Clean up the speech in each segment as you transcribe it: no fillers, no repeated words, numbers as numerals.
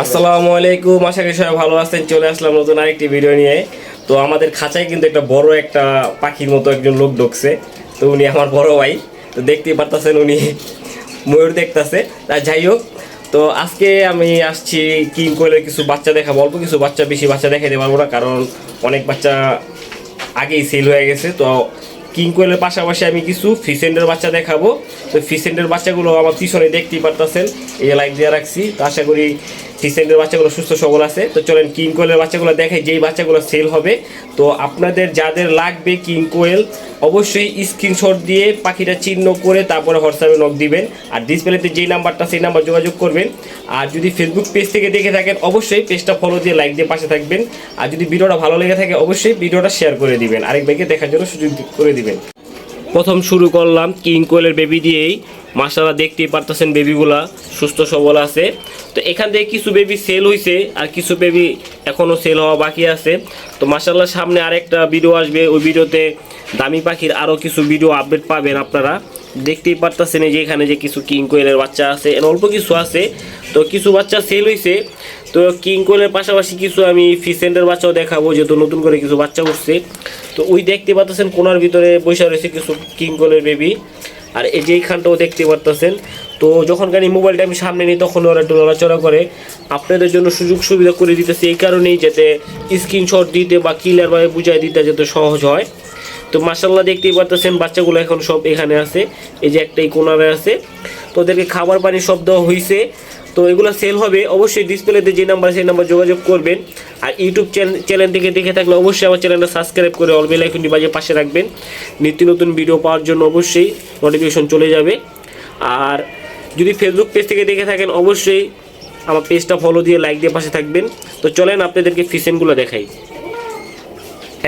আসসালামু আলাইকুম, আশা করি সবাই ভালো আছেন। চলে আসলাম নতুন আরেকটি ভিডিও নিয়ে। তো আমাদের খাঁচায় কিন্তু একটা বড় একটা পাখির মতো একজন লোক ঢুকছে। তো উনি আমার বড় ভাই। তো দেখতেই পারতেছেন উনি ময়ূর দেখতেছে। যাই হোক, তো আজকে আমি আসছি কিং কোয়েলের কিছু বাচ্চা দেখাবো। অল্প কিছু বাচ্চা, বেশি বাচ্চা দেখাতে পারবো না, কারণ অনেক বাচ্চা আগেই সেল হয়ে গেছে। তো কিং কোয়েলের পাশাপাশি আমি কিছু ফিসেন্ডের বাচ্চা দেখাবো। তো ফিসেন্ডের বাচ্চাগুলো আমার পিছনে দেখতেই পারতেছেন, এই লাইট দিয়ে রাখছি। তো আশা করি ফিসেন্ডের বাচ্চাগুলো সুস্থ সবল আছে। তো চলেন কিং কোয়েলের বাচ্চাগুলো দেখাই, যেই বাচ্চাগুলো সেল হবে। তো আপনাদের যাদের লাগবে কিং কোয়েল, অবশ্যই স্ক্রিনশট দিয়ে পাখিটা চিহ্ন করে তারপরে হোয়াটসঅ্যাপে নক দিবেন। আর ডিসপ্লেতে যেই নাম্বারটা, সেই নাম্বার যোগাযোগ করবেন। আর যদি ফেসবুক পেজ থেকে দেখে থাকেন, অবশ্যই পেজটা ফলো দিয়ে লাইক দিয়ে পাশে থাকবেন। আর যদি ভিডিওটা ভালো লেগে থাকে, অবশ্যই ভিডিওটা শেয়ার করে দিবেন, আরেক ভাইকে দেখার জন্য সুযোগ করে দিবেন। প্রথম শুরু করলাম কিং কোয়েলের বেবি দিয়েই। মাশাআল্লাহ, দেখতেই পারতেছেন বেবিগুলা সুস্থ সবল আছে। তো এখান থেকে কিছু বেবি সেল হয়েছে, আর কিছু বেবি এখনও সেল হওয়া বাকি আছে। তো মাশাআল্লাহ, সামনে আরেকটা ভিডিও আসবে, ওই ভিডিওতে দামি পাখির আরও কিছু ভিডিও আপডেট পাবেন আপনারা। দেখতেই পারতেছেন এই যে এখানে যে কিছু কিং কোয়েলের বাচ্চা আছে, অল্প কিছু আছে। তো কিছু বাচ্চা সেল হয়েছে। তো কিং কোয়েলের পাশাপাশি কিছু আমি ফিসেন্ডের বাচ্চাও দেখাবো, যেহেতু নতুন করে কিছু বাচ্চা উঠছে। তো ওই দেখতে পাচ্ছেন কোনার ভিতরে বসে রয়েছে কিছু কিং কোয়েলের বেবি। আর এই যে এইখানটাও দেখতে পারতেছেন। তো যখনকার এই মোবাইলটা আমি সামনে নিই, তখন ওরা একটু নড়াচড়া করে। আপনাদের জন্য সুযোগ সুবিধা করে দিতেছে এই কারণেই, যাতে স্ক্রিনশট দিতে বা ক্লিয়ারভাবে বুঝাই দিতে যাতে সহজ হয়। তো মাশাআল্লাহ, দেখতেই পারতেছেন বাচ্চাগুলো এখন সব এখানে আছে। এই যে একটা এই কোনারে আছে। তো ওদেরকে খাবার পানি সব দেওয়া হয়েছে। তো এগুলো সেল হবে, অবশ্যই ডিসপ্লেতে যে নাম্বার, সেই নাম্বার যোগাযোগ করবেন। আর ইউটিউব চ্যানেল থেকে দেখে থাকলে অবশ্যই আমার চ্যানেলটা সাবস্ক্রাইব করে অল বেল আইকনটি বাজিয়ে পাশে রাখবেন। নিত্য নতুন ভিডিও পাওয়ার জন্য অবশ্যই নোটিফিকেশন চলে যাবে। আর যদি ফেসবুক পেজ থেকে দেখে থাকেন, অবশ্যই আমার পেজটা ফলো দিয়ে লাইক দিয়ে পাশে থাকবেন। তো চলেন আপনাদেরকে ফিসেন্টগুলো দেখাই।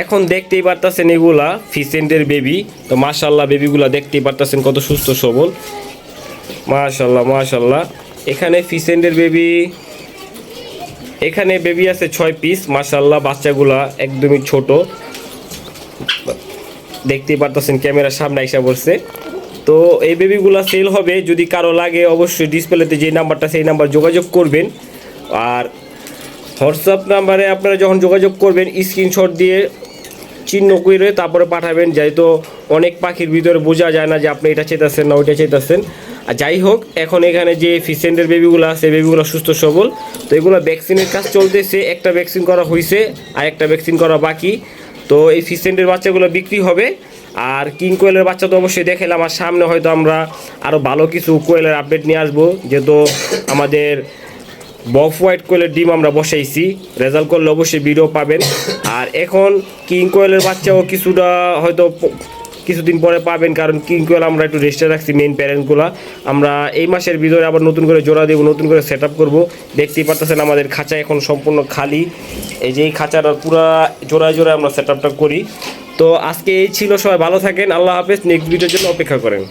এখন দেখতেই পারতেছেন এগুলা ফিসেন্টের বেবি। তো মাশাআল্লাহ, বেবিগুলা দেখতেই পারতেছেন কত সুস্থ সবল। মাশাআল্লাহ মাশাআল্লাহ। এখানে ফিসেন্টের বেবি, এখানে বেবি আছে 6 পিস। মাশাআল্লাহ, বাচ্চাগুলা একদমই ছোট, দেখতেই পারতেছেন ক্যামেরার সামনে এসে পড়ছে। তো এই বেবিগুলা সেল হবে, যদি কারো লাগে অবশ্যই ডিসপ্লেতে যে নাম্বারটা, সেই নাম্বার যোগাযোগ করবেন। আর হোয়াটসঅ্যাপ নাম্বারে আপনারা যখন যোগাযোগ করবেন, স্ক্রিনশট দিয়ে চিহ্ন করে তারপরে পাঠাবেন, যেহেতু অনেক পাখির ভিতরে বোঝা যায় না যে আপনি এটা চেতাছেন না ওইটা চেতাছেন। আর যাই হোক, এখন এখানে যে ফিসেন্টের বেবিগুলো আছে, বেবিগুলো সুস্থ সবল। তো এগুলো ভ্যাকসিনের কাজ চলতেছে, একটা ভ্যাকসিন করা হয়েছে আর একটা ভ্যাকসিন করা বাকি। তো এই ফিসেন্টের বাচ্চাগুলো বিক্রি হবে। আর কিং কোয়েলের বাচ্চা তো অবশ্যই দেখালাম, আর সামনে হয়তো আমরা আরও ভালো কিছু কোয়েলের আপডেট নিয়ে আসবো, যেহেতু আমাদের বফ হোয়াইট কোয়েলের ডিম আমরা বসাইছি। রেজাল্ট করলে অবশ্যই ভিডিও পাবেন। আর এখন কিং কোয়েলের বাচ্চাও কিছুটা হয়তো কিছুদিন পরে পাবেন, কারণ কিং কোয়েল আমরা একটু রেস্টে রাখছি। মেইন প্যারেন্টগুলো আমরা এই মাসের ভিতরে আবার নতুন করে জোড়া দেবো, নতুন করে সেট আপ করবো। দেখতেই পারতেছেন আমাদের খাঁচা এখন সম্পূর্ণ খালি। এই যে এই খাঁচাটা পুরো জোড়ায় জোড়ায় আমরা সেট আপটা করি। তো আজকে এই ছিল, সবাই ভালো থাকেন, আল্লাহ হাফেজ। নেক্সট ভিডিওর জন্য অপেক্ষা করেন।